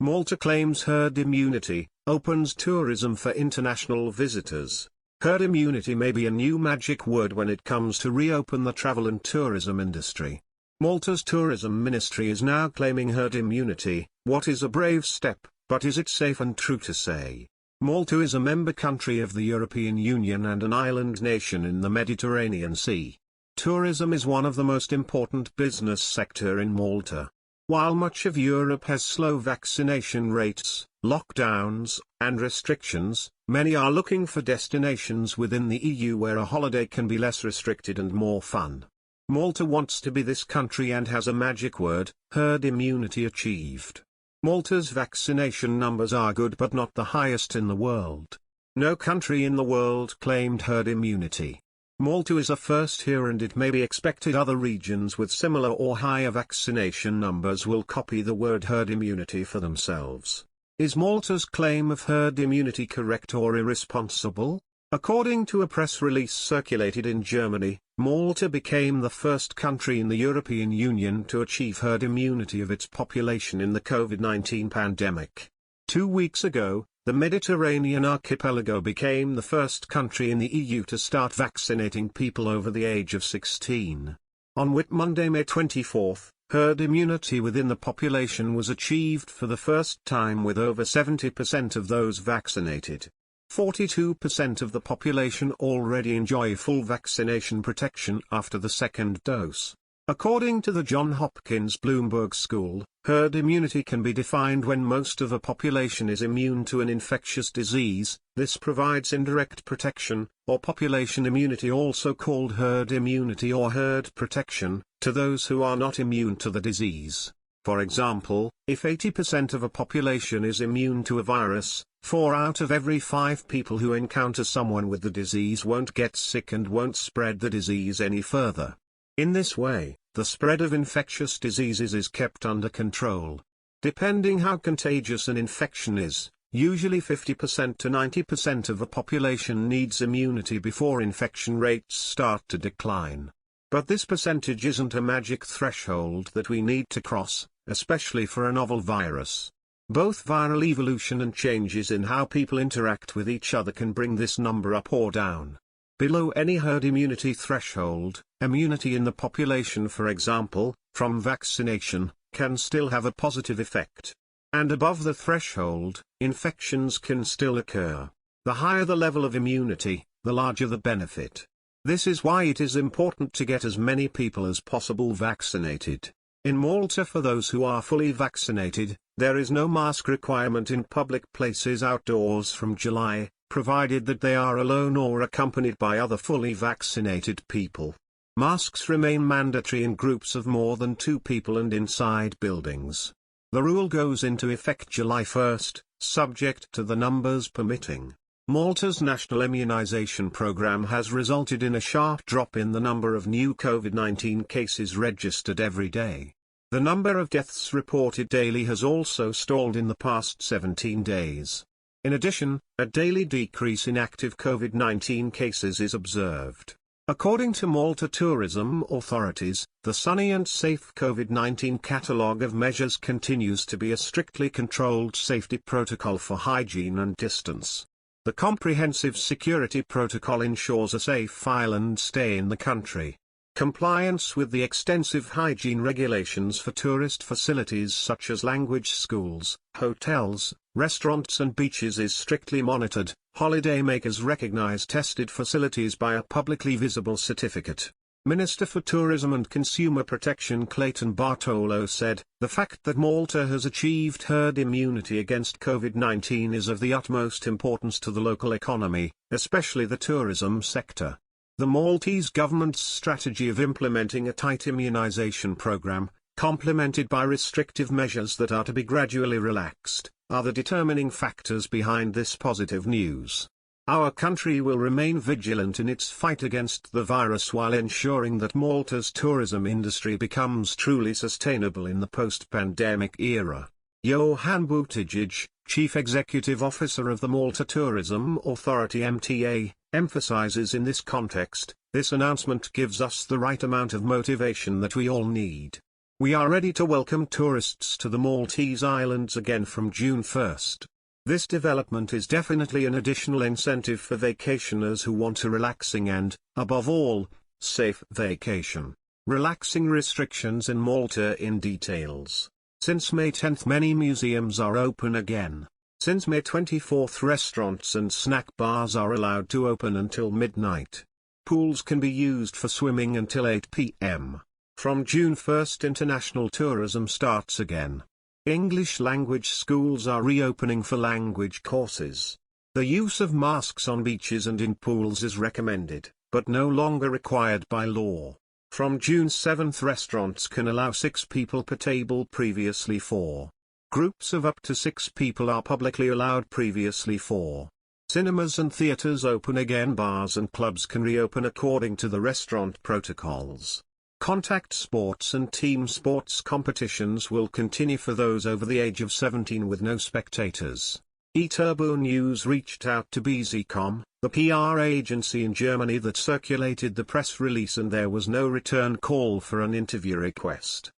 Malta claims herd immunity, opens tourism for international visitors. Herd immunity may be a new magic word when it comes to reopen the travel and tourism industry. Malta's tourism ministry is now claiming herd immunity. What is a brave step, but is it safe and true to say? Malta is a member country of the European Union and an island nation in the Mediterranean Sea. Tourism is one of the most important business sector in Malta. While much of Europe has slow vaccination rates, lockdowns, and restrictions, many are looking for destinations within the EU where a holiday can be less restricted and more fun. Malta wants to be this country and has a magic word: herd immunity achieved. Malta's vaccination numbers are good but not the highest in the world. No country in the world claimed herd immunity. Malta is a first here, and it may be expected other regions with similar or higher vaccination numbers will copy the word herd immunity for themselves. Is Malta's claim of herd immunity correct or irresponsible? According to a press release circulated in Germany, Malta became the first country in the European Union to achieve herd immunity of its population in the COVID-19 pandemic. 2 weeks ago, the Mediterranean archipelago became the first country in the EU to start vaccinating people over the age of 16. On Whit Monday, May 24, herd immunity within the population was achieved for the first time with over 70% of those vaccinated. 42% of the population already enjoy full vaccination protection after the second dose. According to the Johns Hopkins Bloomberg School, herd immunity can be defined when most of a population is immune to an infectious disease. This provides indirect protection, or population immunity, also called herd immunity or herd protection, to those who are not immune to the disease. For example, if 80% of a population is immune to a virus, 4 out of every 5 people who encounter someone with the disease won't get sick and won't spread the disease any further. In this way, the spread of infectious diseases is kept under control. Depending how contagious an infection is, usually 50% to 90% of a population needs immunity before infection rates start to decline. But this percentage isn't a magic threshold that we need to cross, especially for a novel virus. Both viral evolution and changes in how people interact with each other can bring this number up or down. Below any herd immunity threshold, immunity in the population, for example, from vaccination, can still have a positive effect. And above the threshold, infections can still occur. The higher the level of immunity, the larger the benefit. This is why it is important to get as many people as possible vaccinated. In Malta, for those who are fully vaccinated, there is no mask requirement in public places outdoors from July, provided that they are alone or accompanied by other fully vaccinated people. Masks remain mandatory in groups of more than 2 people and inside buildings. The rule goes into effect July 1, subject to the numbers permitting. Malta's national immunization program has resulted in a sharp drop in the number of new COVID-19 cases registered every day. The number of deaths reported daily has also stalled in the past 17 days. In addition, a daily decrease in active COVID-19 cases is observed. According to Malta tourism authorities, the Sunny and Safe COVID-19 catalogue of measures continues to be a strictly controlled safety protocol for hygiene and distance. The comprehensive security protocol ensures a safe island stay in the country. Compliance with the extensive hygiene regulations for tourist facilities such as language schools, hotels, restaurants and beaches is strictly monitored. Holidaymakers recognize tested facilities by a publicly visible certificate. Minister for Tourism and Consumer Protection Clayton Bartolo said, "The fact that Malta has achieved herd immunity against COVID-19 is of the utmost importance to the local economy, especially the tourism sector." The Maltese government's strategy of implementing a tight immunization program, complemented by restrictive measures that are to be gradually relaxed, are the determining factors behind this positive news. Our country will remain vigilant in its fight against the virus while ensuring that Malta's tourism industry becomes truly sustainable in the post-pandemic era. Johan Buttigieg, Chief Executive Officer of the Malta Tourism Authority (MTA), emphasizes in this context, "This announcement gives us the right amount of motivation that we all need. We are ready to welcome tourists to the Maltese Islands again from June 1st. This development is definitely an additional incentive for vacationers who want a relaxing and, above all, safe vacation. Relaxing restrictions in Malta in details. Since May 10th many museums are open again. Since May 24th restaurants and snack bars are allowed to open until midnight. Pools can be used for swimming until 8 p.m. From June 1st international tourism starts again. English language schools are reopening for language courses. The use of masks on beaches and in pools is recommended, but no longer required by law. From June 7th restaurants can allow 6 people per table, previously 4. Groups of up to 6 people are publicly allowed, previously 4. Cinemas and theaters open again. Bars and clubs can reopen according to the restaurant protocols. Contact sports and team sports competitions will continue for those over the age of 17 with no spectators. eTurboNews reached out to BZ.com, the PR agency in Germany that circulated the press release, and there was no return call for an interview request.